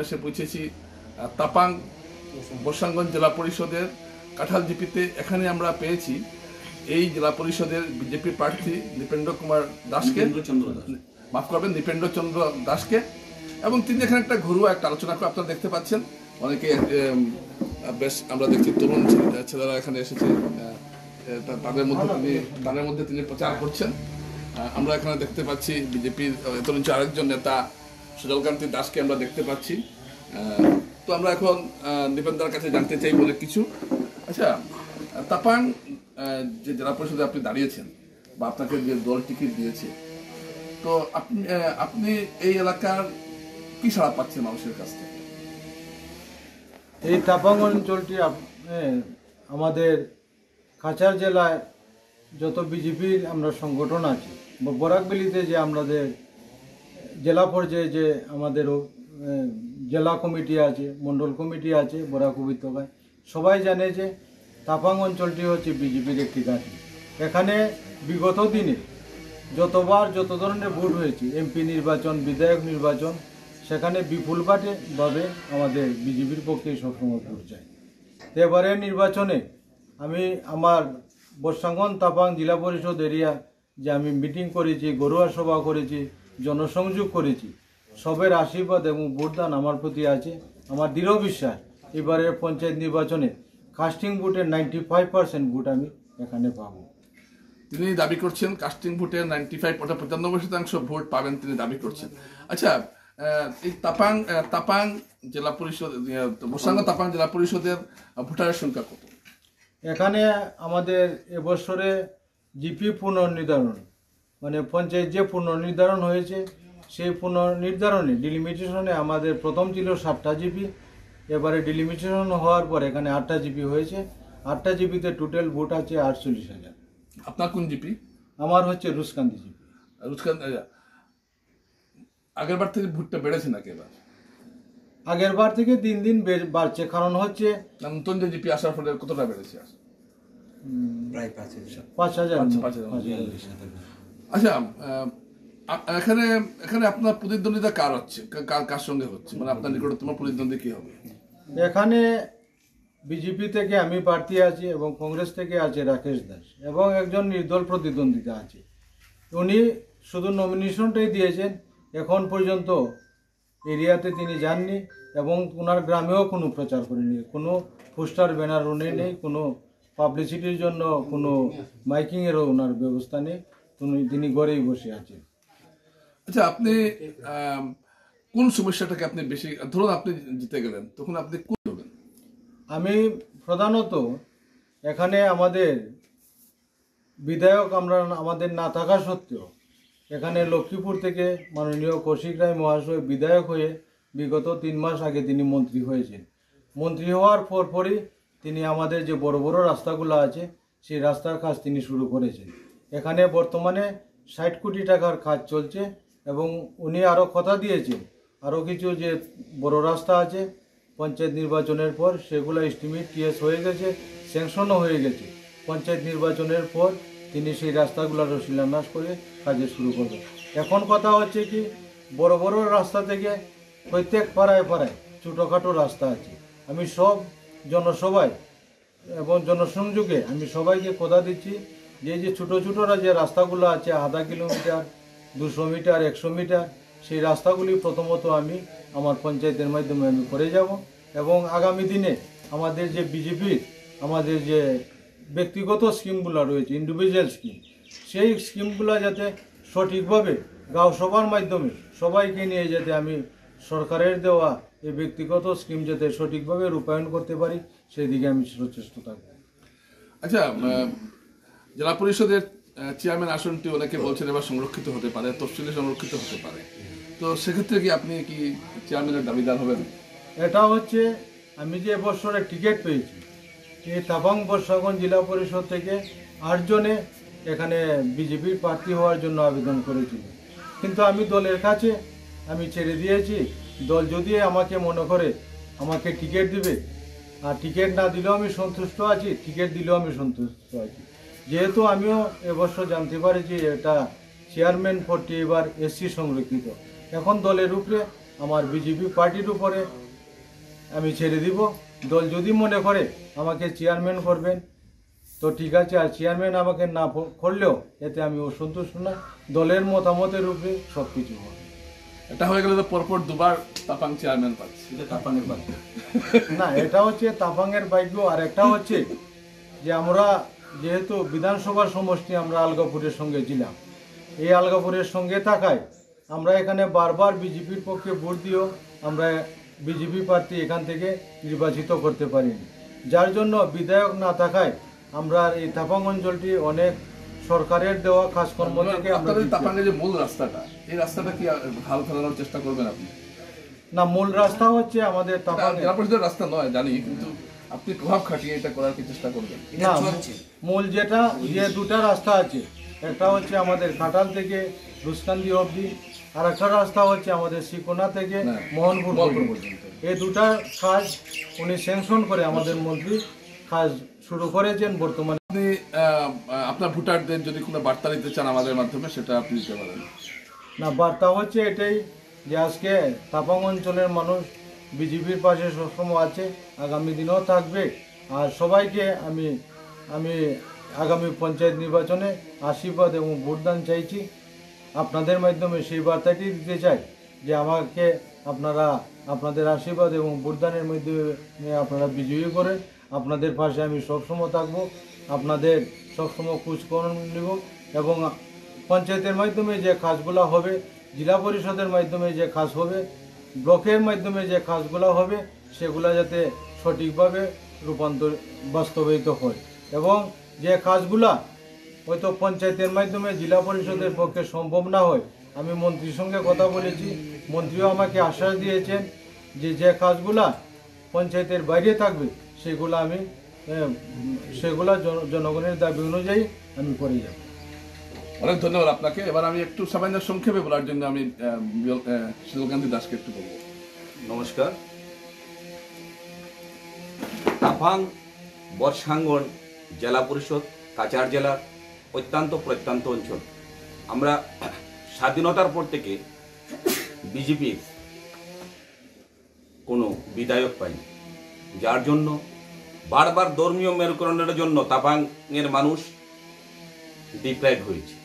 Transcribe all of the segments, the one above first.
এসে পৌঁছেছি তাপাং বর্ষাঙ্গন জেলা পরিষদের কাঁঠাল জিপিতে। এখানে আমরা পেয়েছি এই জেলা পরিষদের বিজেপি প্রার্থী নৃপেন্দ্র কুমার দাসকে, মাফ করবেন, নৃপেন্দ্র চন্দ্র দাসকে। এবং তিনি এখানে একটা ঘরোয়া একটা আলোচনা করে আপনারা দেখতে পাচ্ছেন। অনেকে বেশ আমরা দেখছি তরুণ ছেলেরা এখানে এসেছে, তাদের মধ্যে তিনি প্রচার করছেন। আমরা এখানে দেখতে পাচ্ছি বিজেপির তরুণ আরেকজন নেতা সুজলকান্তি দাসকে আমরা দেখতে পাচ্ছি। তো আমরা এখন নৃপেন্দ্রর কাছে জানতে চাই বলে কিছু। আচ্ছা, তাপাং যে জেলা পরিষদে আপনি দাঁড়িয়েছেন বা আপনাকে যে দল টিকিট দিয়েছে, তো আপনি এই এলাকার কি সাড়া পাচ্ছেন মানুষের কাছ থেকে? এই তাপাং অঞ্চলটি আমাদের কাছাড় জেলায় যত বিজেপির আমরা সংগঠন আছে, বরাকবেলিতে যে আমাদের জেলা পর্যায়ে যে আমাদের জেলা কমিটি আছে, মণ্ডল কমিটি আছে বরাক উপত্যকায়, সবাই জানে যে তাপাং অঞ্চলটি হচ্ছে বিজেপির একটি ঘাঁটি। এখানে বিগত দিনে যতবার যত ধরনের ভোট হয়েছে, এমপি নির্বাচন, বিধায়ক নির্বাচন, সেখানে বিপুলভাবে আমাদের বিজেপির পক্ষে সবসময় ভোট যায়। তো এবারে নির্বাচনে আমি আমার বর্ষাঙ্গন তাপাং জেলা পরিষদ এরিয়া যে আমি মিটিং করেছি, ঘরোয়া সভা করেছি, জনসংযোগ করেছি, সবের আশীর্বাদ এবং ভোটদান আমার প্রতি আছে। আমার দৃঢ় বিশ্বাস এবারের পঞ্চায়েত নির্বাচনে কাস্টিং ভোটের 95% ভোট আমি এখানে পাবো। তিনি দাবি করছেন কাস্টিং ভোটের 95% ভোট পাবেন, তিনি দাবি করছেন। আচ্ছা, এই তাপাং জেলা পরিষদ, বর্ষাঙ্গন তাপাং জেলা পরিষদের ভোটারের সংখ্যা কত? এখানে আমাদের এবছরে জিপি পুনর্নির্ধারণ, মানে পঞ্চায়েত যে পুনর্নির্ধারণ হয়েছে, সেই পুনর্নির্ধারণে ডিলিমিটেশনে আমাদের প্রথম ছিল 7টা জিপি, এবারে ডিলিমিটেশন হওয়ার পর এখানে 8টা জিপি হয়েছে। 8টা জিপিতে টোটাল ভোট আছে 48,000। আপনার কোন জিপি? আমার হচ্ছে রুসকান্দি জিপি। আগের বার থেকে ভোটটা বেড়েছে নাকি এবার? আগের বার থেকে দিন দিন বাড়ছে, কারণ হচ্ছে নতুন যে জিপি আসার ফলে কতটা বেড়েছে? প্রায় 5,000। আচ্ছা, এখানে আপনার প্রতিদ্বন্দ্বিতা কার হচ্ছে, কার সঙ্গে হচ্ছে, মানে আপনার নিকটতম প্রতিদ্বন্দ্বী কি হবে? এখানে বিজেপি থেকে আমি প্রার্থী আছি এবং কংগ্রেস থেকে আছে রাকেশ দাস এবং একজন নির্দল প্রতিদ্বন্দ্বিতা আছে। উনি শুধু নমিনেশনটাই দিয়েছেন, এখন পর্যন্ত এরিয়াতে তিনি যাননি এবং ওনার গ্রামেও কোনো প্রচার করেনি, কোনো পোস্টার ব্যানার উনি নেই, কোনো পাবলিসিটির জন্য কোনো মাইকিংয়েরও ওনার ব্যবস্থা নেই, তিনি ঘরেই বসে আছেন। আচ্ছা, আপনি কোন সমস্যাটাকে আপনি বেশি, ধরুন আপনি জিতে গেলেন, তখন আপনি কোন হবেন? আমি প্রধানত এখানে আমাদের বিধায়ক আমাদের না থাকা সত্ত্বেও এখানে লক্ষ্মীপুর থেকে মাননীয় কৌশিক রায় মহাশয় বিধায়ক হয়ে বিগত 3 মাস আগে তিনি মন্ত্রী হয়েছেন। মন্ত্রী হওয়ার পরই তিনি আমাদের যে বড় বড় রাস্তাগুলো আছে সেই রাস্তার কাজ তিনি শুরু করেছেন। এখানে বর্তমানে 60 কোটি টাকার কাজ চলছে এবং উনি আরও কথা দিয়েছেন আরও কিছু যে বড় রাস্তা আছে পঞ্চায়েত নির্বাচনের পর সেগুলো এস্টিমেট টিএস হয়ে গেছে, স্যাংশনও হয়ে গেছে। পঞ্চায়েত নির্বাচনের পর তিনি সেই রাস্তাগুলোরও শিলান্যাস করে কাজে শুরু করবেন। এখন কথা হচ্ছে কি, বড় বড় রাস্তা থেকে প্রত্যেক পাড়ায় পাড়ায় ছোটোখাটো রাস্তা আছে। আমি সব জনসভায় এবং জনসংযোগে আমি সবাইকে কথা দিচ্ছি যে যে ছোটো ছোটোরা যে রাস্তাগুলো আছে 0.5 কিলোমিটার, 200 মিটার, 100 মিটার, সেই রাস্তাগুলি প্রথমত আমি আমার পঞ্চায়েতের মাধ্যমে আমি করে যাব এবং আগামী দিনে আমাদের যে বিজেপির আমাদের যে ব্যক্তিগত স্কিমগুলো রয়েছে, ইন্ডিভিজুয়াল স্কিম, সেই স্কিমগুলো যাতে সঠিকভাবে গাঁও সভার মাধ্যমে সবাইকে নিয়ে যাতে আমি সরকারের দেওয়া এই ব্যক্তিগত স্কিম যাতে সঠিকভাবে রূপায়ণ করতে পারি সেই দিকে আমি সচেষ্ট থাকব। আচ্ছা, জেলা পরিষদের চেয়ারম্যান আসনটি অনেকে বলছেন এবার সংরক্ষিত হতে পারে, তফসিলে সংরক্ষিত হতে পারে, তো সেক্ষেত্রে কি আপনি কি চেয়ারম্যানের দাবিদার হবেন? এটা হচ্ছে আমি যে এবছরে টিকিট পেয়েছি, এই তাপাং বর্ষাঙ্গন জেলা পরিষদ থেকে 8 জনে এখানে বিজেপির প্রার্থী হওয়ার জন্য আবেদন করেছিল, কিন্তু আমি দলের কাছে আমি ছেড়ে দিয়েছি। দল যদি আমাকে মনে করে আমাকে টিকিট দিবে, আর টিকিট না দিলেও আমি সন্তুষ্ট আছি, টিকিট দিলেও আমি সন্তুষ্ট আছি। যেহেতু আমিও এবছর জানতে পারি যে এটা চেয়ারম্যান পদটি এবার এসসি সংরক্ষিত, এখন দলের উপরে আমার বিজেপি পার্টির উপরে আমি ছেড়ে দিব। দল যদি মনে করে আমাকে চেয়ারম্যান করবেন তো ঠিক আছে, আর চেয়ারম্যান আমাকে না করলেও এতে আমি অসন্তুষ্ট না। দলের মতামতের উপরে সব কিছু হবে। এটা হয়ে গেলে তো পরপর দুবার তাপাং চেয়ারম্যান পাচ্ছি। তাপানের ভাগ্য। না, এটা হচ্ছে তাপাংয়ের ভাগ্য। আর একটা হচ্ছে যে আমরা যেহেতু বিধানসভার সমষ্টি আমরা আলগাপুরের সঙ্গে ছিলাম, এই আলগাপুরের সঙ্গে থাকায় আমরা এখানে বারবার বিজেপির পক্ষে ভোট দিয়েও আমরা বিজেপি প্রার্থী এখান থেকে নির্বাচিত করতে পারিনি, যার জন্য বিধায়ক না থাকায় আমরা এই তাপাং অঞ্চলটি অনেক সরকারের দেওয়া কাজকর্ম থেকে আমরা আপনাদের তাপাঙ্গে যে মূল রাস্তাটা, এই রাস্তাটা কি হাল ফেলানোর চেষ্টা করবেন আপনি? না, মূল রাস্তা হচ্ছে আমাদের তাপাং। জেলা পরিষদের রাস্তা নয় জানি, কিন্তু আপনি প্রভাব খাটিয়ে এটা করার কি চেষ্টা করবেন? না, মূল যে দুটা রাস্তা আছে, একটা হচ্ছে আমাদের কাঁঠাল থেকে রুসকান্দি অবধি, আর একটা রাস্তা হচ্ছে আমাদের শ্রীকোনা থেকে মোহনপুর পর্যন্ত। এই দুটা কাজ উনি স্যাংশন করে আমাদের মন্ত্রী কাজ শুরু করেছেন বর্তমানে। আপনি আপনার ভোটারদের যদি কোনো বার্তা দিতে চান আমাদের মাধ্যমে, সেটা আপনি দিতে পারেন। না, বার্তা হচ্ছে এটাই যে আজকে তাপাং অঞ্চলের মানুষ বিজেপির পাশে সবসময় আছে, আগামী দিনেও থাকবে। আর সবাইকে আমি আগামী পঞ্চায়েত নির্বাচনে আশীর্বাদ এবং ভোটদান চাইছি। আপনাদের মাধ্যমে সেই বার্তাটি দিতে চাই যে আমাকে আপনারা আপনাদের আশীর্বাদ এবং ভোটদানের মাধ্যমে আপনারা বিজয়ী করেন। আপনাদের পাশে আমি সবসময় থাকবো, আপনাদের সবসময় খোঁজখবর নেব, এবং পঞ্চায়েতের মাধ্যমে যে কাজগুলো হবে, জেলা পরিষদের মাধ্যমে যে কাজ হবে, ব্লকের মাধ্যমে যে কাজগুলো হবে, সেগুলো যাতে সঠিকভাবে বাস্তবায়িত হয়। এবং যে কাজগুলা হয়তো পঞ্চায়েতের মাধ্যমে জেলা পরিষদের পক্ষে সম্ভব না হয়, আমি মন্ত্রীর সঙ্গে কথা বলেছি, মন্ত্রীও আমাকে আশ্বাস দিয়েছেন যে কাজগুলা পঞ্চায়েতের বাইরে থাকবে সেগুলা জনগণের দাবি অনুযায়ী আমি করে যাব। অনেক ধন্যবাদ আপনাকে। এবার আমি একটু সামান্য সংক্ষেপে বলার জন্য আমি শীতলকান্তি দাসকে একটু বলবো। নমস্কার। তাপাং বর্ষাঙ্গন জেলা পরিষদ কাছাড় জেলার অত্যন্ত প্রত্যন্ত অঞ্চল। আমরা স্বাধীনতার পর থেকে বিজেপির কোনো বিধায়ক পাইনি, যার জন্য বারবার ধর্মীয় মেরুকরণের জন্য তাপাংয়ের মানুষ ডিপ্রাইভ হয়েছে।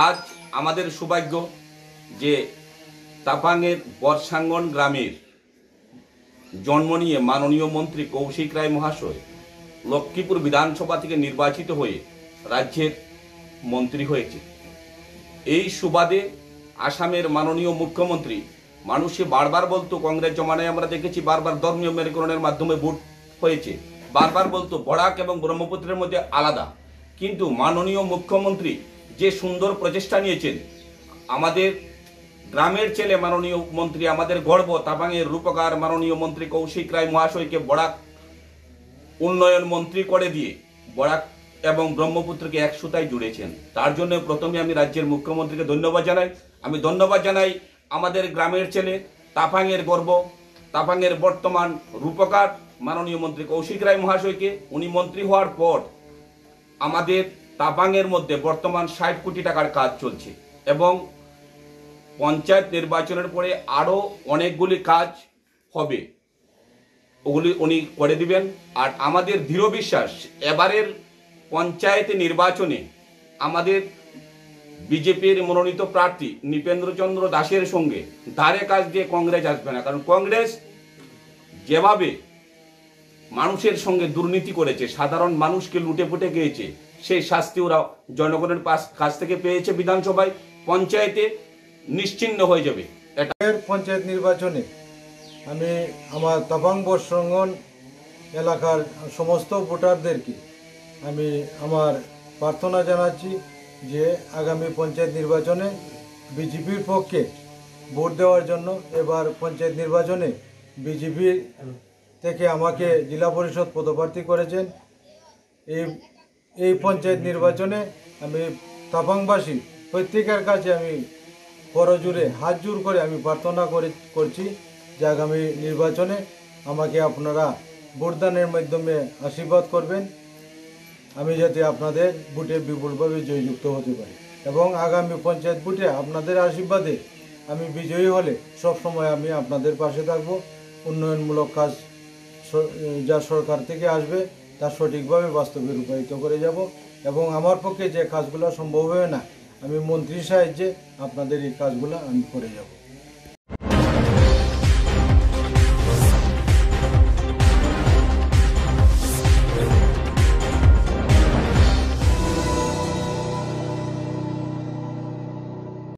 আজ আমাদের সৌভাগ্য যে তাপাংয়ের বর্ষাঙ্গন গ্রামের জন্ম নিয়ে মাননীয় মন্ত্রী কৌশিক রায় মহাশয় লক্ষ্মীপুর বিধানসভা থেকে নির্বাচিত হয়ে রাজ্যের মন্ত্রী হয়েছে। এই সুবাদে আসামের মাননীয় মুখ্যমন্ত্রী, মানুষে বারবার বলতো, কংগ্রেস জমানায় আমরা দেখেছি বারবার ধর্মীয় মেরুকরণের মাধ্যমে ভোট হয়েছে, বারবার বলতো বরাক এবং ব্রহ্মপুত্রের মধ্যে আলাদা। কিন্তু মাননীয় মুখ্যমন্ত্রী যে সুন্দর প্রচেষ্টা নিয়েছেন, আমাদের গ্রামের ছেলে মাননীয় মন্ত্রী, আমাদের গর্ব তাপাংয়ের রূপকার মাননীয় মন্ত্রী কৌশিক রায় মহাশয়কে বরাক উন্নয়ন মন্ত্রী করে দিয়ে বরাক এবং ব্রহ্মপুত্রকে এক সুতায় জুড়েছেন। তার জন্য প্রথমে আমি রাজ্যের মুখ্যমন্ত্রীকে ধন্যবাদ জানাই। আমি ধন্যবাদ জানাই আমাদের গ্রামের ছেলে, তাপাংয়ের গর্ব, তাপাংয়ের বর্তমান রূপকার মাননীয় মন্ত্রী কৌশিক রায় মহাশয়কে। উনি মন্ত্রী হওয়ার পর আমাদের তাপাংয়ের মধ্যে বর্তমান 60 কোটি টাকার কাজ চলছে, এবং পঞ্চায়েত নির্বাচনের পরে আরও অনেকগুলি কাজ হবে, ওগুলি উনি করে দিবেন। আর আমাদের দৃঢ় বিশ্বাস, এবারের পঞ্চায়েত নির্বাচনে আমাদের বিজেপির মনোনীত প্রার্থী নৃপেন্দ্রচন্দ্র দাসের সঙ্গে ধারে কাজ দিয়ে কংগ্রেস আসবে না। কারণ কংগ্রেস যেভাবে মানুষের সঙ্গে দুর্নীতি করেছে, সাধারণ মানুষকে লুটে পুটে গিয়েছে, সেই শাস্তি ওরা জনগণের কাছ থেকে পেয়েছে। বিধানসভায় পঞ্চায়েতে নিশ্চিহ্ন হয়ে যাবে। পঞ্চায়েত নির্বাচনে আমি আমার তাপাং বর্ষাঙ্গন এলাকার সমস্ত ভোটারদেরকে আমি আমার প্রার্থনা জানাচ্ছি যে আগামী পঞ্চায়েত নির্বাচনে বিজেপির পক্ষে ভোট দেওয়ার জন্য। এবার পঞ্চায়েত নির্বাচনে বিজেপির থেকে আমাকে জেলা পরিষদ পদপ্রার্থী করেছেন। এই পঞ্চায়েত নির্বাচনে আমি তাপাংবাসী প্রত্যেকের কাছে আমি করজোড়ে হাত জোর করে আমি প্রার্থনা করছি যে আগামী নির্বাচনে আমাকে আপনারা ভোটদানের মাধ্যমে আশীর্বাদ করবেন, আমি যাতে আপনাদের ভোটে বিপুলভাবে জয়যুক্ত হতে পারি। এবং আগামী পঞ্চায়েত ভোটে আপনাদের আশীর্বাদে আমি বিজয়ী হলে সব সময় আমি আপনাদের পাশে থাকব। উন্নয়নমূলক কাজ যা সরকার থেকে আসবে তা সঠিকভাবে বাস্তবে রূপায়িত করে যাব এবং আমার পক্ষে যে কাজগুলো সম্ভব হবে না আমি মন্ত্রীর সাহায্যে আপনাদের এই কাজগুলো আমি করে যাব।